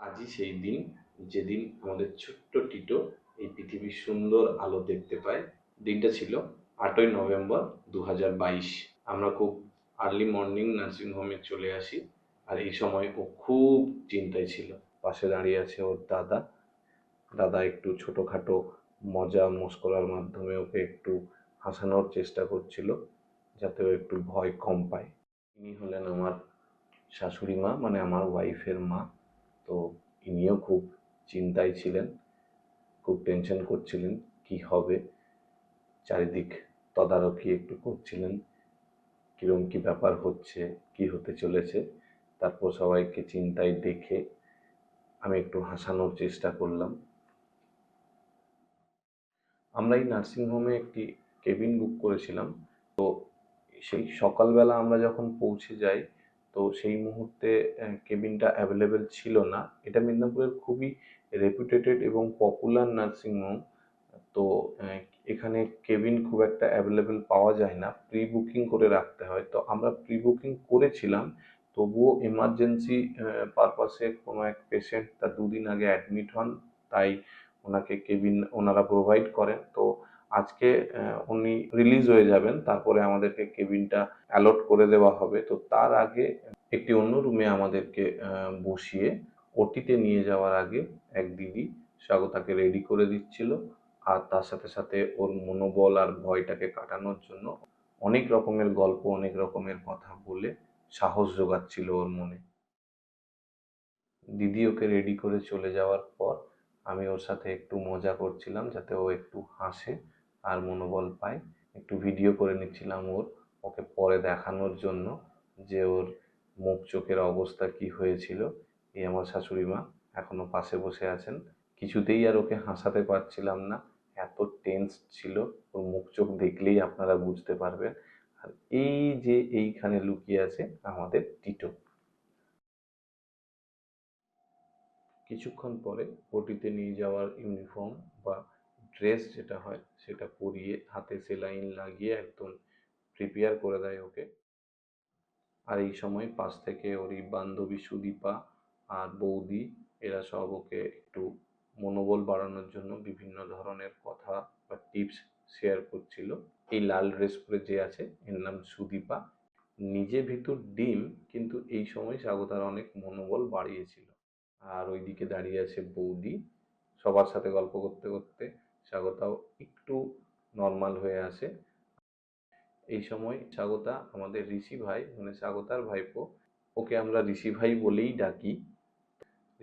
আজই সেই দিন যেদিন আমাদের ছোট্ট টিটো এই পৃথিবীর সুন্দর আলো দেখতে পায়। দিনটা ছিল 8ই নভেম্বর 2022। আমরা খুব আর্লি মর্নিং নার্সিংহোমে চলে আসি। আর এই সময় ও খুব চিন্তায় ছিল। পাশে দাঁড়িয়ে আছে ওর দাদা। দাদা একটু ছোটোখাটো মজা মস্করার মাধ্যমে ওকে একটু হাসানোর চেষ্টা করছিল, যাতে ও একটু ভয় কম পায়। ইনি হলেন আমার শাশুড়ি মা, মানে আমার ওয়াইফের মা। তো ইনিও খুব চিন্তায় ছিলেন, খুব টেনশন করছিলেন কি হবে। চারিদিক তদারকি একটু করছিলেন, কিরম কি ব্যাপার হচ্ছে, কি হতে চলেছে। তারপর সবাইকে চিন্তায় দেখে আমি একটু হাসানোর চেষ্টা করলাম। আমরা এই নার্সিংহোমে একটি কেবিন বুক করেছিলাম। তো সেই সকালবেলা আমরা যখন পৌঁছে যাই, তো সেই মুহূর্তে কেবিনটা অ্যাভেলেবেল ছিল না। এটা মেদিনীপুরের খুবই রেপুটেটেড এবং পপুলার নার্সিংহোম। তো এখানে কেবিন খুব একটা অ্যাভেলেবেল পাওয়া যায় না, প্রি বুকিং করে রাখতে হয়। তো আমরা প্রি বুকিং করেছিলাম, তবুও এমার্জেন্সি পারপাসে কোনো এক পেশেন্ট তার 2 দিন আগে অ্যাডমিট হন, তাই ওনাকে কেবিন ওনারা প্রোভাইড করেন। তো আজকে উনি রিলিজ হয়ে যাবেন, তারপরে আমাদেরকে কেবিনটা অ্যালট করে দেওয়া হবে। তো তার আগে একটি অন্য রুমে আমাদেরকে বসিয়ে ওটিতে নিয়ে যাওয়ার আগে এক দিদি স্বাগতাকে রেডি করে দিচ্ছিল। আর তার সাথে সাথে ওর মনোবল আর ভয়টাকে কাটানোর জন্য অনেক রকমের গল্প, অনেক রকমের কথা বলে সাহস জোগাচ্ছিল ওর মনে। দিদি ওকে রেডি করে চলে যাওয়ার পর আমি ওর সাথে একটু মজা করছিলাম, যাতে ও একটু হাসে আর মনোবল পায়। একটু ভিডিও করে নিচ্ছিলাম ওকে পরে দেখানোর জন্য যে ওর মুখ চোখের অবস্থা কি হয়েছিল। এই আমার শাশুড়ি মা এখনো পাশে বসে আছেন। কিছুতেই আর ওকে হাসাতে পারছিলাম না, এত টেন্স ছিল। ওর মুখ চোখ দেখলেই আপনারা বুঝতে পারবেন। আর এই যে এইখানে লুকিয়ে আছে আমাদের টিটো। কিছুক্ষণ পরে ওটিতে নিয়ে যাওয়ার ইউনিফর্ম বা ড্রেস যেটা হয় সেটা পরিয়ে হাতে সেলাইন লাগিয়ে একদম প্রিপেয়ার করে দেয় ওকে। আর এই সময় পাশ থেকে ওরই বান্ধবী সুদীপা আর বৌদি এরা সব ওকে একটু মনোবল বাড়ানোর জন্য বিভিন্ন ধরনের কথা বা টিপস শেয়ার করছিল। এই লাল ড্রেস পরে যে আছে এর নাম সুদীপা। নিজে ভিতর ডিম, কিন্তু এই সময় স্বাগতার অনেক মনোবল বাড়িয়েছিল। আর ওইদিকে দাঁড়িয়ে আছে বৌদি, সবার সাথে গল্প করতে করতে স্বাগতাও একটু নর্মাল হয়ে আসে। এই সময় স্বাগতা আমাদের ঋষি ভাই, মানে স্বাগতার ভাইপো, ওকে আমরা ঋষি ভাই বলেই ডাকি,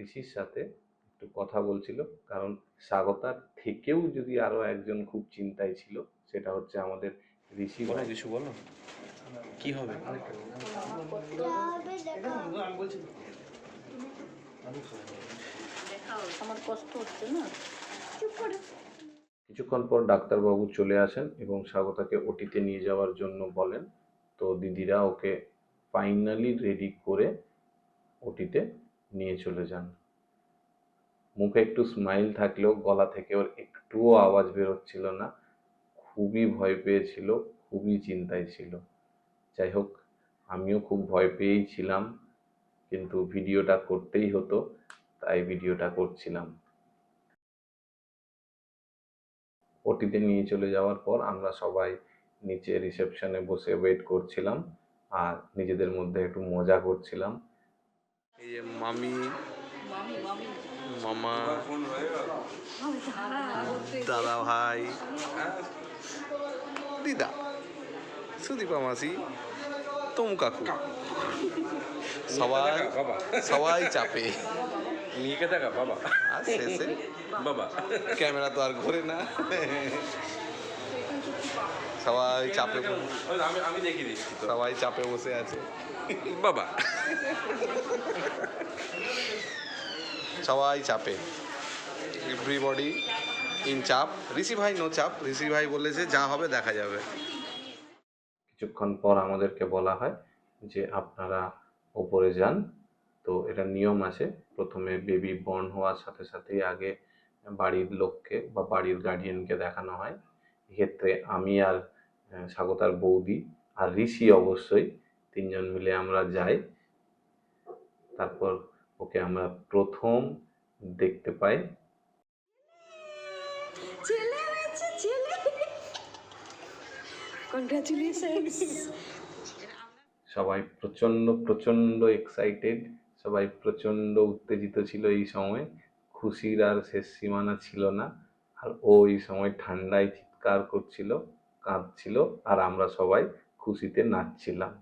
ঋষির সাথে একটু কথা বলছিল। কারণ স্বাগতার থেকেও যদি আরো একজন খুব চিন্তায় ছিল, সেটা হচ্ছে আমাদের ঋষি ভাই। কিছু বলো, কি হবে? আমার কষ্ট হচ্ছে না। কিছুক্ষণ পর ডাক্তারবাবু চলে আসেন এবং স্বাগতাকে ওটিতে নিয়ে যাওয়ার জন্য বলেন। তো দিদিরা ওকে ফাইনালি রেডি করে ওটিতে নিয়ে চলে যান। মুখে একটু স্মাইল থাকলেও গলা থেকে ওর একটুও আওয়াজ বেরোচ্ছিল না। খুবই ভয় পেয়েছিল, খুবই চিন্তায় ছিল। যাই হোক, আমিও খুব ভয় পেয়েই ছিলাম, কিন্তু ভিডিওটা করতেই হতো, তাই ভিডিওটা করছিলাম। ওটিতে নিয়ে চলে যাওয়ার পর আমরা সবাই নিচে রিসেপশনে বসে ওয়েট করছিলাম আর নিজেদের মধ্যে একটু মজা করছিলাম। এই যে মামি, মামা, দাদা ভাই, দিদা, সুদীপা মাসি, তমু কাকু, সবাই সবাই চাপে নিয়ে দেখা বাবা। আর শেষে বাবা ক্যামেরা তো আর ঘোরে না, সবাই চাপে, আমি দেখিয়ে দিচ্ছি, সবাই চাপে বসে আছে বাবা, সবাই চাপে, এভরিবডি ইন চাপ। ঋষি ভাই নো চাপ, ঋষি ভাই বলেছে যা হবে দেখা যাবে। কিছুক্ষণ পর আমাদেরকে বলা হয় যে আপনারা ওপরে যান। তো এটা নিয়ম আছে, প্রথমে বেবি বর্ন হওয়ার সাথে সাথেই আগে বাড়ির লোককে বা বাড়ির গার্ডিয়ানকে দেখানো হয়। এক্ষেত্রে আমি আর স্বাগতার বৌদি আর ঋষি অবশ্যই তিনজন মিলে আমরা যাই। তারপর ওকে আমরা প্রথম দেখতে পাই। ছেলে হয়েছে, ছেলে। কংগ্রাচুলেশনস। সবাই প্রচণ্ড প্রচণ্ড এক্সাইটেড, সবাই প্রচণ্ড উত্তেজিত ছিল এই সময়। খুশির আর শেষ সীমানা ছিল না। আর ও এই সময় ঠান্ডায় চিৎকার করছিল, কাঁদছিল, আর আমরা সবাই খুশিতে নাচছিলাম।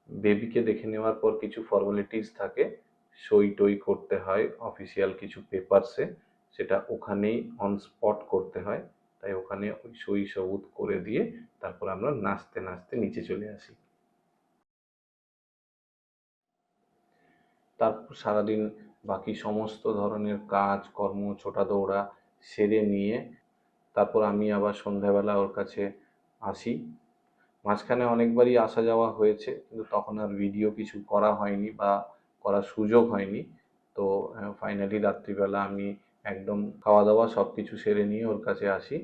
বেবিকে দেখে নেওয়ার পর কিছু ফর্মালিটিস থাকে, সই টই করতে হয় অফিসিয়াল কিছু পেপারসে, সেটা ওখানেই অন স্পট করতে হয়। তাই ওখানে ওই সই সবুত করে দিয়ে তারপর আমরা নাচতে নাচতে নিচে চলে আসি। তারপর সারাদিন বাকি সমস্ত ধরনের কাজ কর্ম ছোটা দৌড়া সেরে নিয়ে তারপর আমি আবার সন্ধ্যাবেলা ওর কাছে আসি। মাঝখানে অনেকবারই আসা যাওয়া হয়েছে, কিন্তু তখন আর ভিডিও কিছু করা হয়নি বা করার সুযোগ হয়নি। তো ফাইনালি রাত্রিবেলা আমি একদম খাওয়া দাওয়া সব কিছু সেরে নিয়ে ওর কাছে আসি।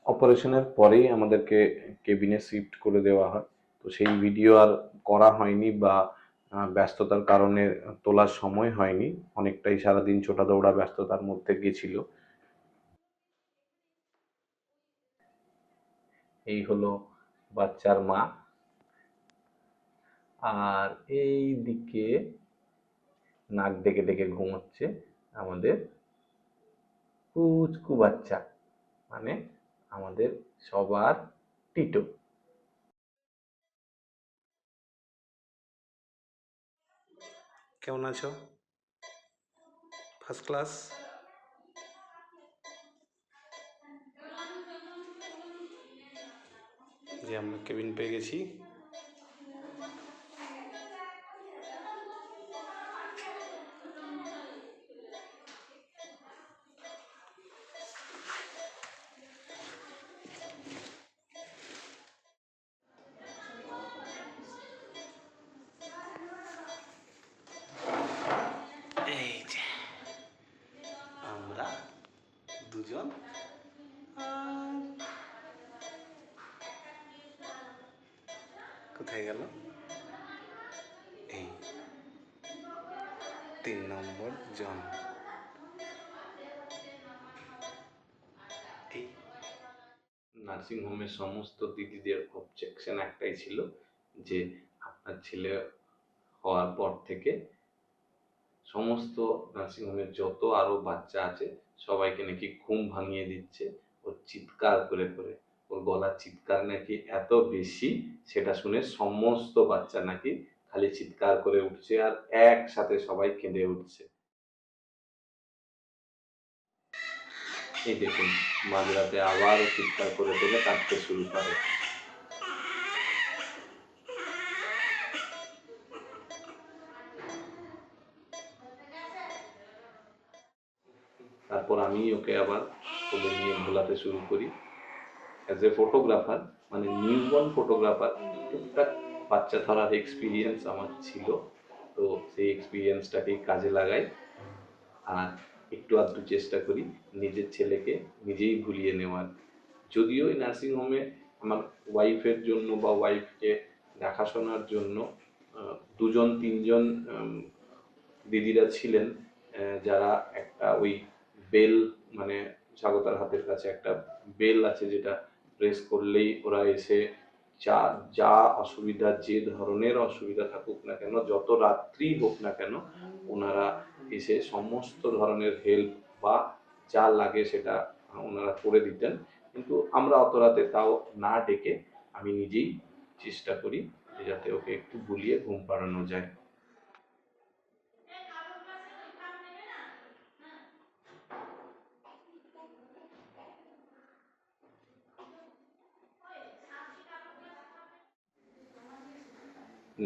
অপারেশনের পরেই আমাদেরকে কেবিনে শিফট করে দেওয়া হয়, তো সেই ভিডিও আর করা হয়নি বা ব্যস্ততার কারণে তোলার সময় হয়নি। অনেকটাই সারাদিন ছোটা দৌড়া ব্যস্ততার মধ্যে গেছিল। এই হলো বাচ্চার মা। আর এই দিকে নাক ডেকে ডেকে ঘুমোচ্ছে আমাদের পুচকু বাচ্চা, মানে আমাদের সবার টিটো। কেমন আছো? First class. যে আমরা কেবিন পেয়ে গেছি। এই যে আমরা দুজন, কোথায় গেল এই 3 নম্বর জন। এই নার্সিংহোমের সমস্ত দিদিদের অবজেকশন একটাই ছিল যে আপনার ছেলে হওয়ার পর থেকে সমস্ত নার্সিংহোমের যত আরো বাচ্চা আছে সবাইকে নাকি ঘুম ভাঙিয়ে দিচ্ছে ওর চিৎকার করে করে। ওর গলার চিৎকার নাকি এত বেশি, সেটা শুনে সমস্ত বাচ্চা নাকি খালি চিৎকার করে উঠছে আর একসাথে সবাই কেঁদে উঠছে। এই দেখুন মাঝরাতে আবারও চিৎকার করে করে কাঁদতে শুরু করে। তারপর আমি ওকে আবার কোলে নিয়ে ভোলাতে শুরু করি। অ্যাজ এ ফটোগ্রাফার, মানে নিউবর্ন ফটোগ্রাফার, টুকটাক বাচ্চা ধরার এক্সপিরিয়েন্স আমার ছিল। তো সেই এক্সপিরিয়েন্সটাকেই কাজে লাগাই আর একটু আধটু চেষ্টা করি নিজের ছেলেকে নিজেই ভুলিয়ে নেওয়ার। যদিও এই নার্সিংহোমে আমার ওয়াইফের জন্য বা ওয়াইফকে দেখাশোনার জন্য দুজন তিনজন দিদিরা ছিলেন, যারা একটা ওই বেল, মানে স্বাগতার হাতের কাছে একটা বেল আছে যেটা প্রেস করলেই ওরা এসে যা যা অসুবিধা, যে ধরনের অসুবিধা থাকুক না কেন, যত রাত্রি হোক না কেন, ওনারা এসে সমস্ত ধরনের হেল্প বা যা লাগে সেটা ওনারা করে দিতেন। কিন্তু আমরা অত রাতে তাও না ডেকে আমি নিজেই চেষ্টা করি যে যাতে ওকে একটু বুলিয়ে ঘুম পাড়ানো যায়।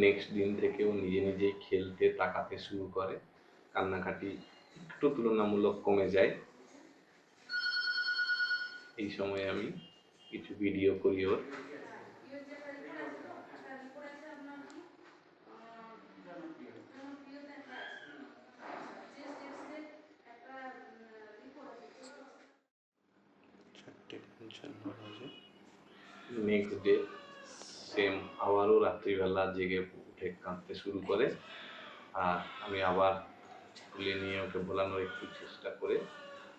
নেক্সট দিন থেকে ও নিজে নিজেই খেলতে তাকাতে শুরু করে, কান্নাকাটি একটু তুলনামূলক কমে যায়। এই সময় আমি কিছু ভিডিও করি ওর। নেক্সট ডে সেম, আবারও রাত্রিবেলা জেগে উঠে কাঁদতে শুরু করে। আর আমি আবার তুলে নিয়ে ওকে বলানোর একটু চেষ্টা করে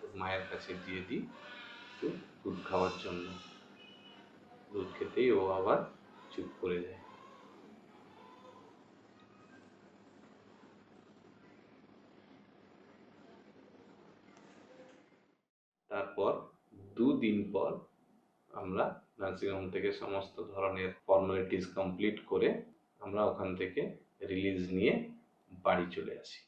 ওর মায়ের কাছে দিয়ে দিই একটু দুধ খাওয়ার জন্য। দুধ খেতেই ও আবার চুপ করে যায়। তারপর 2 দিন পর আমরা নার্সিংহোম থেকে সমস্ত ধরনের ফর্মালিটিস কমপ্লিট করে আমরা ওখান থেকে রিলিজ নিয়ে বাড়ি চলে আসি।